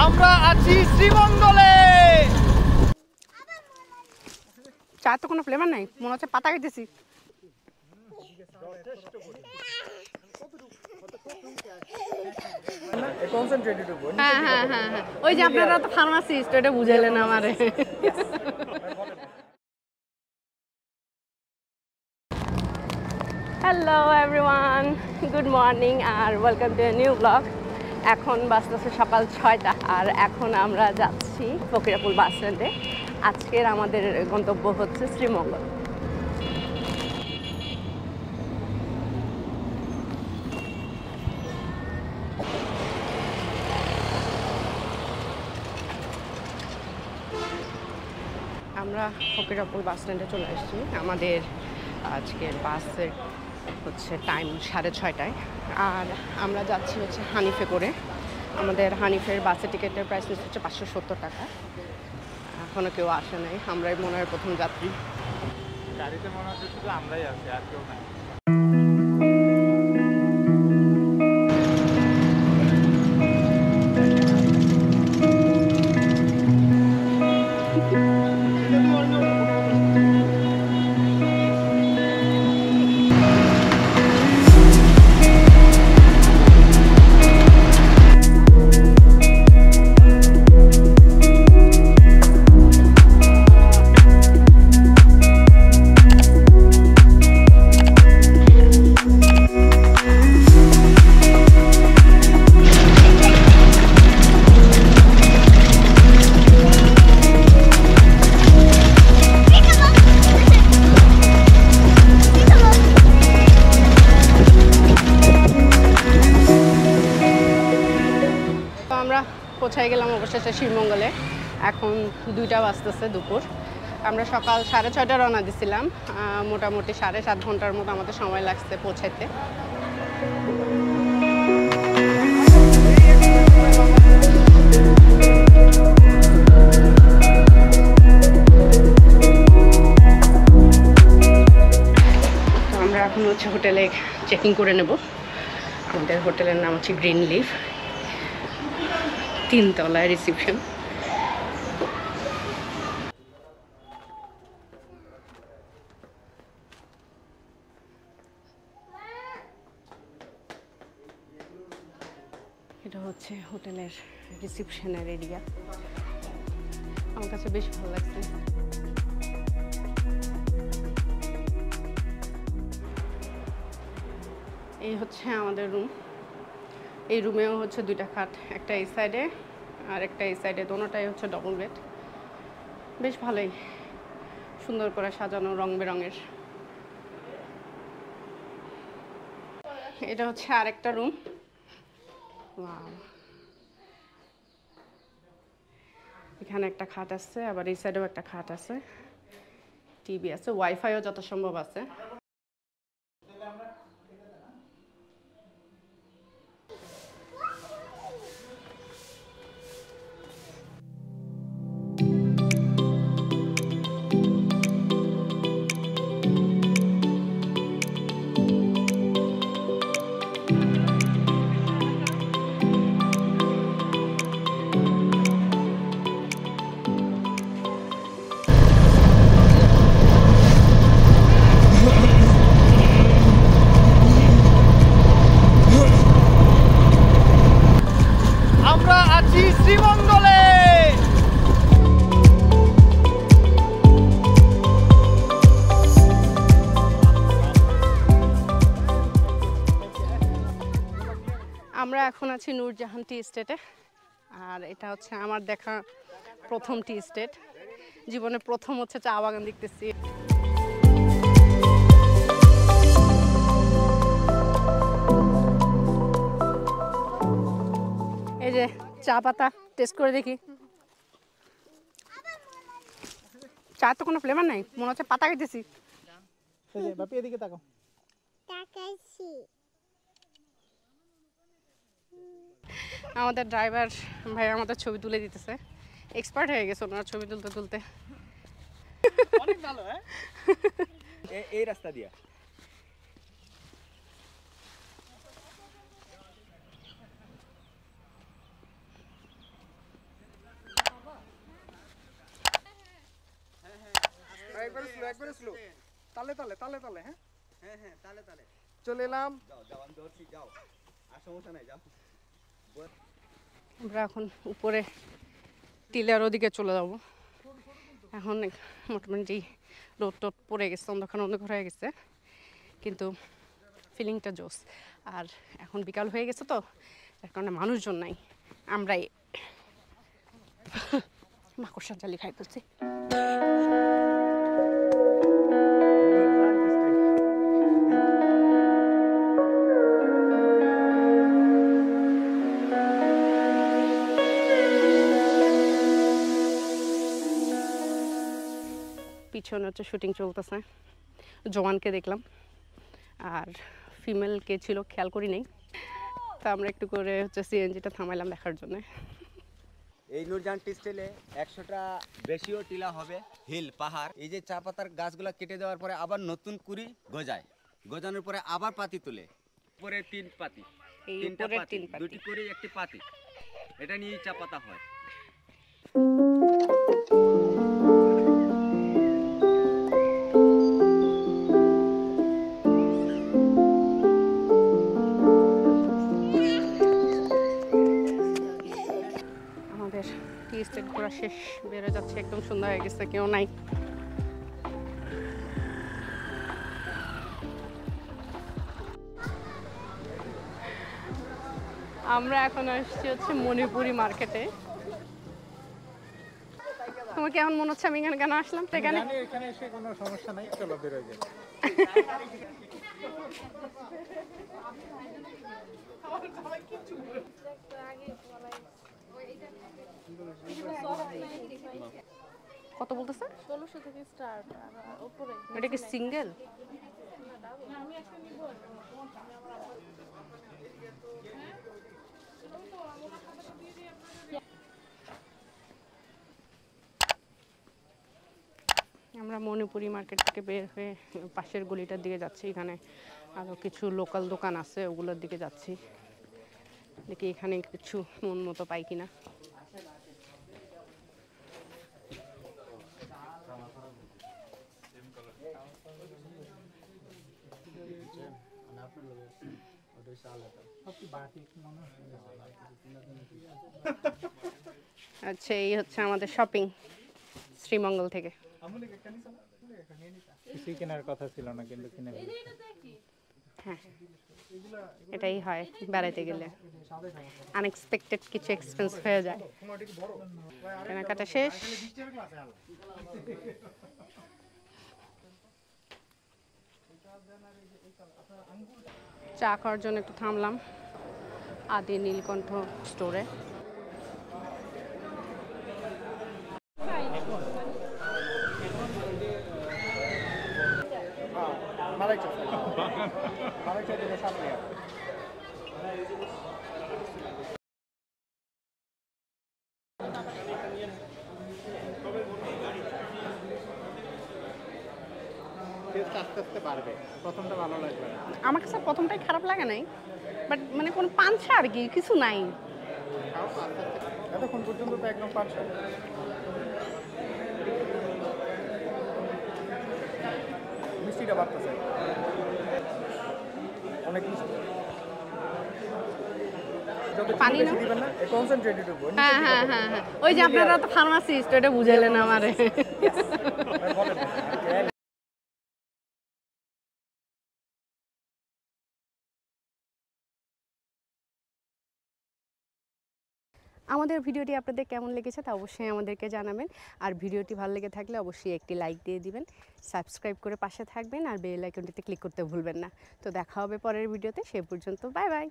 আমরা আছি শ্রীমঙ্গলে। চার তো কোনো ফ্লেভার নাই, মনে হচ্ছে পাতা খাইতেছি। হ্যাঁ হ্যাঁ হ্যাঁ হ্যাঁ, ওই যে আপনারা তো ফার্মাসিস্ট, ওইটা বুঝাইলেন আমারে। হ্যালো এভরিওয়ান, গুড মর্নিং আর welcome to a new blog. এখন বাজতেছে সকাল 6টা আর এখন আমরা যাচ্ছি ফকিরাপুল বাস স্ট্যান্ডে। আজকের আমাদের গন্তব্য হচ্ছে শ্রীমঙ্গল। আমরা ফকিরাপুল বাস স্ট্যান্ডে চলে আসছি। আমাদের আজকের বাসের হচ্ছে টাইম 6:30টায় আর আমরা যাচ্ছি হচ্ছে হানিফে করে। আমাদের হানিফের বাসের টিকিটের প্রাইস হচ্ছে 570 টাকা। এখনও কেউ আসে নাই, আমরাই মনে হয় প্রথম যাত্রী। গাড়িতে মনে হচ্ছে শুধু আমরাই আছি, আর কেউ নাই। পৌঁছায় গেলাম অবশেষে শ্রীমঙ্গলে। এখন 2টা বাজতেছে দুপুর। আমরা সকাল 6:30 রওনা দিছিলাম। মোটামুটি 7.5 ঘন্টার মতো আমাদের সময় লাগছে পৌঁছাইতে। তো আমরা এখন হচ্ছে হোটেলে চেকিং করে নেব। আমাদের হোটেলের নাম হচ্ছে গ্রিন লিফ, 3 তলায় রিসেপশন। এটা হচ্ছে হোটেলের রিসেপশনের এরিয়া। আমার কাছে বেশ ভালো লাগছে। এই হচ্ছে আমাদের রুম। এই রুমেও হচ্ছে 2টা খাট, একটা এই সাইডে আর একটা এই সাইডে, দোনোটাই হচ্ছে ডবল বেড। বেশ ভালোই সুন্দর করে সাজানো, রং বেরঙের। এটা হচ্ছে আরেকটা রুম। এখানে একটা খাট আছে, আবার এই সাইডেও একটা খাট আছে, টিভি আছে, ওয়াইফাইও যত সম্ভব আছে। আমরা আছি শ্রীমঙ্গলে। আমরা এখন আছি নূরজাহান টি স্টেটে। আর এটা হচ্ছে আমার দেখা প্রথম টি স্টেট। জীবনে প্রথম হচ্ছে চা বাগান দেখতেছি। এই যে চা পাতা টেস্ট করে দেখি। চা তো কোনো ফ্লেভার নাই, মনে হচ্ছে পাতা খাইতেছি। বাপি এদিকে তাকাও। আমাদের ড্রাইভার ভাই আমাদের ছবি তুলে দিতেছে। এক্সপার্ট হয়ে গেছে ওনার ছবি তুলতে তুলতে। অনেক ভালো। হ্যাঁ, এই রাস্তা দিয়া একবারে স্লো তালে তালে তালে তালে হ্যাঁ হ্যাঁ হ্যাঁ তালে তালে চলে এলাম যাও যাও আমি ধরছি যাও আর সমস্যা নাই যাও আমরা এখন উপরে টিলার ওদিকে চলে যাব। এখন মোটামুটি রোদ টোদ পড়ে গেছে, অন্ধকার অন্ধকার হয়ে গেছে, কিন্তু ফিলিংটা জোস। আর এখন বিকাল হয়ে গেছে তো, এর কারণে মানুষজন নাই, আমরাই মাকড়সা জালি খাই ফেলছি। পিছনে হচ্ছে শুটিং চলতেছে, জওয়ানকে দেখলাম আর ফিমেল কে ছিল খেয়াল করি নেই, তা আমরা একটু করে হচ্ছে সিএনজিটা থামাইলাম দেখার জন্য। এই নূরজাহান টি স্টাইলে 100টা বেশিও টিলা হবে, হিল পাহাড়। এই যে চা পাতার গাছগুলো কেটে দেওয়ার পরে আবার নতুন কুড়ি গজায়, গজানোর পরে আবার পাতি তুলে, পরে 3 পাতি, এই 3টা উপরের পাতি, 3 পাতি। 2টি করে একটি পাতি, এটা নিয়েই চা পাতা হয়। আমাদের টি স্টেট ঘোরা শেষ, বেরো যাচ্ছে, একদম সুন্দর হয়ে গেছে, কেউ নাই। আমরা এখন আসছি হচ্ছে মণিপুরি মার্কেটে। তোমার কেমন মনে হচ্ছে আমি এখানে কেন আসলাম? সেখানে জানি এখানে এসে কোনো সমস্যা নাই, চলো বেরোয় যাই। কত বলতেছে? 1600 থেকে স্টার্ট, উপরে এটা কি সিঙ্গেল? আমরা মণিপুরি মার্কেট থেকে বের হয়ে পাশের গলিটার দিকে যাচ্ছি। এখানে আরও কিছু লোকাল দোকান আছে, ওগুলোর দিকে যাচ্ছি, দেখি এখানে কিছু মন মতো পাই কিনা। আচ্ছা, এই হচ্ছে আমাদের শপিং শ্রীমঙ্গল থেকে। কিছুই কেনার কথা ছিল না, কিন্তু কিনে ফেলেছি। হ্যাঁ, এটাই হয় বেড়াইতে গেলে, আনএক্সপেক্টেড কিছু এক্সপেন্স হয়ে যায়। কেনাকাটা শেষ, চা খাওয়ার জন্য একটু থামলাম আদি নীলকণ্ঠ স্টোরে। মালাই চা মালাই চা দিলে সামনে আস্তে আস্তে বাড়বে, প্রথমটা ভালো লাগবে না। আমার কাছে প্রথমটাই খারাপ লাগে নাই, বাট মানে কোনো পাঞ্চা আর কি কিছু নাই। খাও আস্তে আস্তে। এতক্ষণ পর্যন্ত তো একদম পাঁচশো মিষ্টিটা বাড়তেছে অনেক মিষ্টি। পানি না? দিবেন না কনসেন্ট্রেটেড হবো। হ্যাঁ হ্যাঁ হ্যাঁ হ্যাঁ, ওই যে আপনারা তো ফার্মাসিস্ট, ওটা বুঝাইলেন আমারে। আমাদের ভিডিওটি আপনাদের কেমন লেগেছে তা অবশ্যই আমাদেরকে জানাবেন। আর ভিডিওটি ভালো লেগে থাকলে অবশ্যই একটি লাইক দিয়ে দিবেন, সাবস্ক্রাইব করে পাশে থাকবেন, আর বেল আইকনটিতে ক্লিক করতে ভুলবেন না। তো দেখা হবে পরের ভিডিওতে, সে পর্যন্ত বাই বাই।